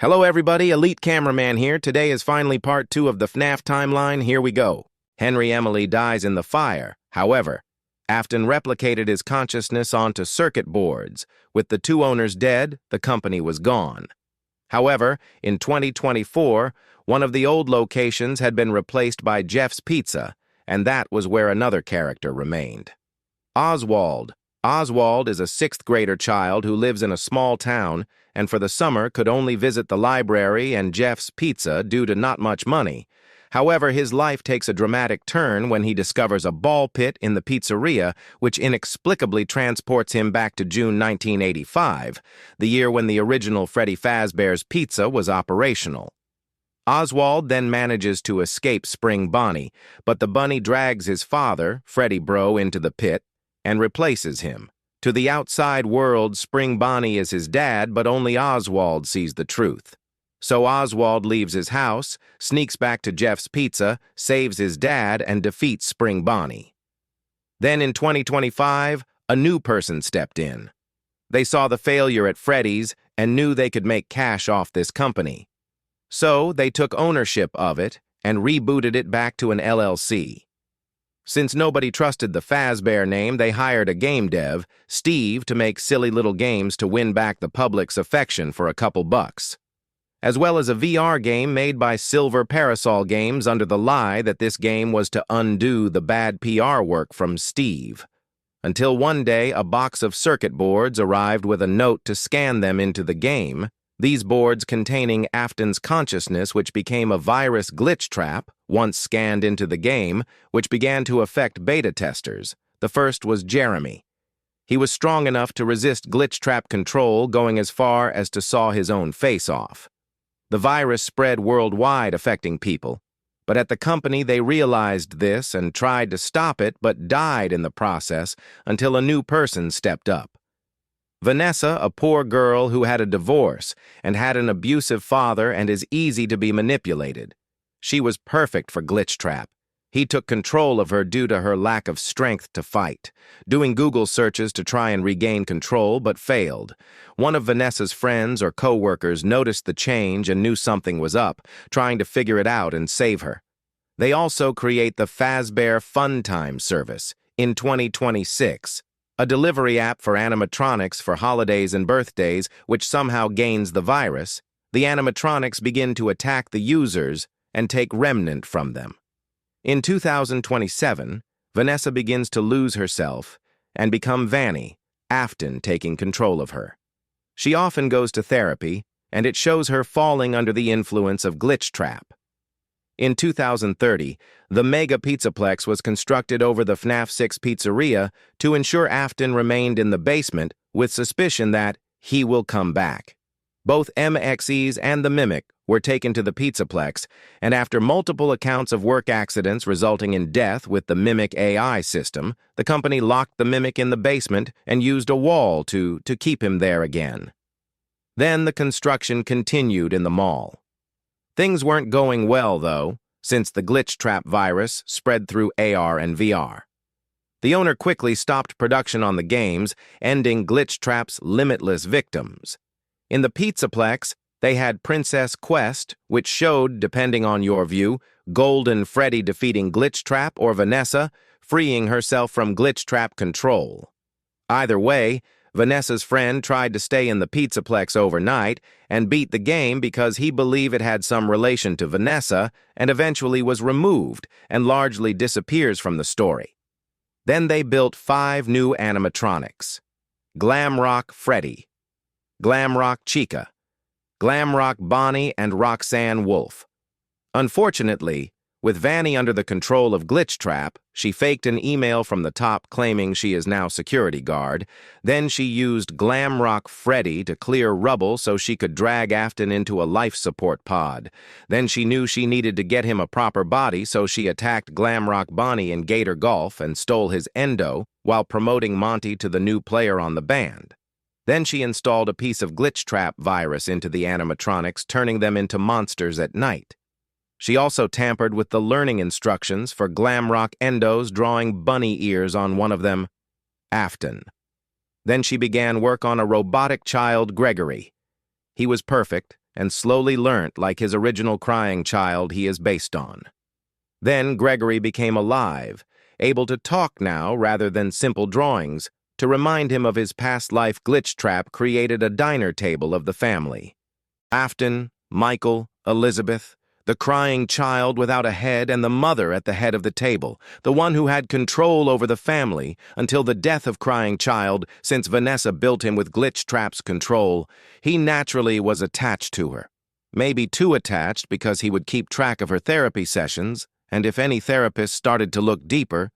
Hello everybody, Elite Cameraman here. Today is finally part 2 of the Fnaf timeline. Here we go. Henry Emily dies in the fire. However, Afton replicated his consciousness onto circuit boards. With the two owners dead, the company was gone. However, in 2024, one of the old locations had been replaced by Jeff's Pizza, and that was where another character remained. Oswald. Oswald is a 6th grader child who lives in a small town and for the summer could only visit the library and Jeff's Pizza due to not much money. However, his life takes a dramatic turn when he discovers a ball pit in the pizzeria, which inexplicably transports him back to June 1985, the year when the original Freddy Fazbear's Pizza was operational. Oswald then manages to escape Spring Bonnie, but the bunny drags his father, Freddy Bro, into the pit and replaces him. To the outside world, Spring Bonnie is his dad, but only Oswald sees the truth. So Oswald leaves his house, sneaks back to Jeff's Pizza, saves his dad, and defeats Spring Bonnie. Then in 2025, a new person stepped in. They saw the failure at Freddy's and knew they could make cash off this company. So they took ownership of it and rebooted it back to an LLC. Since nobody trusted the Fazbear name, they hired a game dev, Steve, to make silly little games to win back the public's affection for a couple bucks, as well as a VR game made by Silver Parasol Games under the lie that this game was to undo the bad PR work from Steve. Until one day, a box of circuit boards arrived with a note to scan them into the game, these boards containing Afton's consciousness, which became a virus glitch trap, once scanned into the game, which began to affect beta testers. The first was Jeremy. He was strong enough to resist glitch trap control, going as far as to saw his own face off. The virus spread worldwide, affecting people. But at the company, they realized this and tried to stop it, but died in the process until a new person stepped up. Vanessa, a poor girl who had a divorce and had an abusive father and is easy to be manipulated. She was perfect for Glitch Trap. He took control of her due to her lack of strength to fight, doing Google searches to try and regain control but failed. One of Vanessa's friends or co-workers noticed the change and knew something was up, trying to figure it out and save her. They also create the Fazbear Fun Time service in 2026. A delivery app for animatronics for holidays and birthdays, which somehow gains the virus. The animatronics begin to attack the users and take remnant from them. In 2027, Vanessa begins to lose herself and become Vanny, Afton taking control of her. She often goes to therapy, and it shows her falling under the influence of Glitch Trap. In 2030, the Mega Pizzaplex was constructed over the Fnaf 6 pizzeria to ensure Afton remained in the basement with suspicion that he will come back. Both MXEs and the Mimic were taken to the Pizzaplex, and after multiple accounts of work accidents resulting in death with the Mimic AI system, the company locked the Mimic in the basement and used a wall to keep him there again. Then the construction continued in the mall. Things weren't going well, though, since the Glitch Trap virus spread through AR and VR. The owner quickly stopped production on the games, ending Glitch Trap's limitless victims. In the Pizzaplex, they had Princess Quest, which showed, depending on your view, Golden Freddy defeating Glitch Trap or Vanessa freeing herself from Glitch Trap control. Either way, Vanessa's friend tried to stay in the Pizzaplex overnight and beat the game because he believed it had some relation to Vanessa and eventually was removed and largely disappears from the story. Then they built 5 new animatronics: Glamrock Freddy, Glamrock Chica, Glamrock Bonnie, and Roxanne Wolf. Unfortunately, with Vanny under the control of Glitch Trap, she faked an email from the top claiming she is now security guard. Then she used Glamrock Freddy to clear rubble so she could drag Afton into a life support pod. Then she knew she needed to get him a proper body, so she attacked Glamrock Bonnie in Gator Golf and stole his endo while promoting Monty to the new player on the band. Then she installed a piece of Glitch Trap virus into the animatronics, turning them into monsters at night. She also tampered with the learning instructions for Glamrock Endos, drawing bunny ears on one of them, Afton. Then she began work on a robotic child, Gregory. He was perfect and slowly learnt like his original crying child he is based on. Then Gregory became alive, able to talk now rather than simple drawings, to remind him of his past life. Glitch Trap created a diner table of the family. Afton, Michael, Elizabeth, the crying child without a head, and the mother at the head of the table, the one who had control over the family until the death of crying child. Since Vanessa built him with Glitch Trap's control, he naturally was attached to her. Maybe too attached, because he would keep track of her therapy sessions, and if any therapist started to look deeper,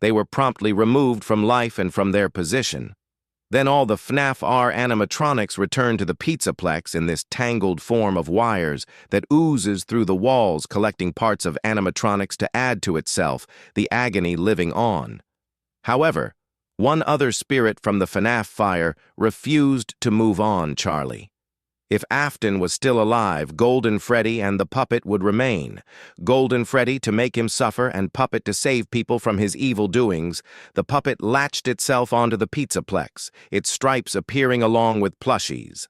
they were promptly removed from life and from their position. Then all the Fnaf HW animatronics returned to the Pizzaplex in this tangled form of wires that oozes through the walls, collecting parts of animatronics to add to itself, the agony living on. However, one other spirit from the Fnaf fire refused to move on. Charlie. If Afton was still alive, Golden Freddy and the puppet would remain. Golden Freddy to make him suffer and Puppet to save people from his evil doings. The puppet latched itself onto the Pizzaplex, its stripes appearing along with plushies.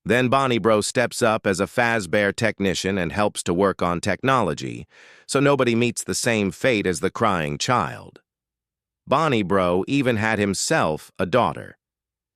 Then Bonnie Bro steps up as a Fazbear technician and helps to work on technology, so nobody meets the same fate as the crying child. Bonnie Bro even had himself a daughter,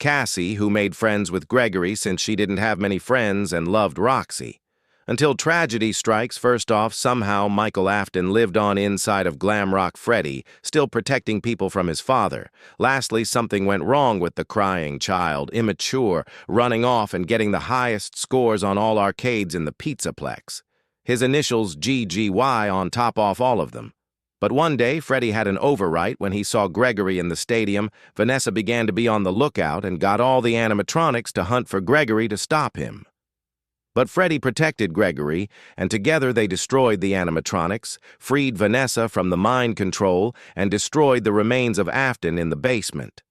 Cassie, who made friends with Gregory since she didn't have many friends and loved Roxy. Until tragedy strikes. First off, somehow Michael Afton lived on inside of Glamrock Freddy, still protecting people from his father. Lastly, something went wrong with the crying child, immature, running off and getting the highest scores on all arcades in the Pizzaplex. His initials GGY on top off all of them. But one day, Freddy had an overwrite when he saw Gregory in the stadium. Vanessa began to be on the lookout and got all the animatronics to hunt for Gregory to stop him. But Freddy protected Gregory, and together they destroyed the animatronics, freed Vanessa from the mind control, and destroyed the remains of Afton in the basement.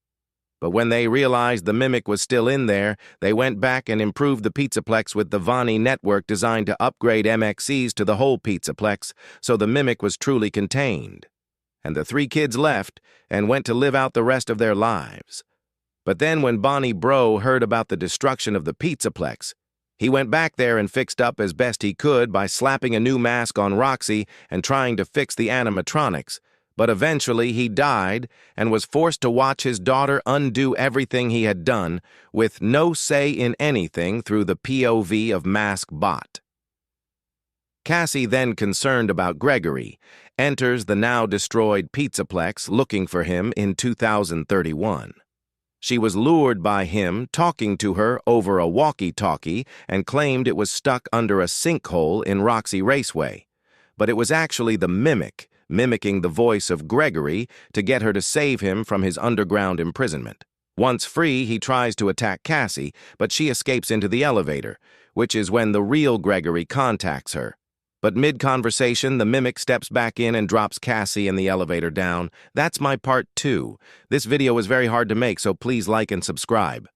But when they realized the Mimic was still in there, they went back and improved the Pizzaplex with the Vani network designed to upgrade MXEs to the whole Pizzaplex, so the Mimic was truly contained. And the three kids left and went to live out the rest of their lives. But then when Bonnie Bro heard about the destruction of the Pizzaplex, he went back there and fixed up as best he could by slapping a new mask on Roxy and trying to fix the animatronics. But eventually he died and was forced to watch his daughter undo everything he had done, with no say in anything through the POV of Mask Bot. Cassie, then concerned about Gregory, enters the now destroyed Pizzaplex looking for him in 2031. She was lured by him talking to her over a walkie-talkie and claimed it was stuck under a sinkhole in Roxy Raceway. But it was actually the Mimic, mimicking the voice of Gregory to get her to save him from his underground imprisonment. Once free, he tries to attack Cassie, but she escapes into the elevator, which is when the real Gregory contacts her. But mid-conversation, the Mimic steps back in and drops Cassie in the elevator down. That's my part 2. This video was very hard to make, so please like and subscribe.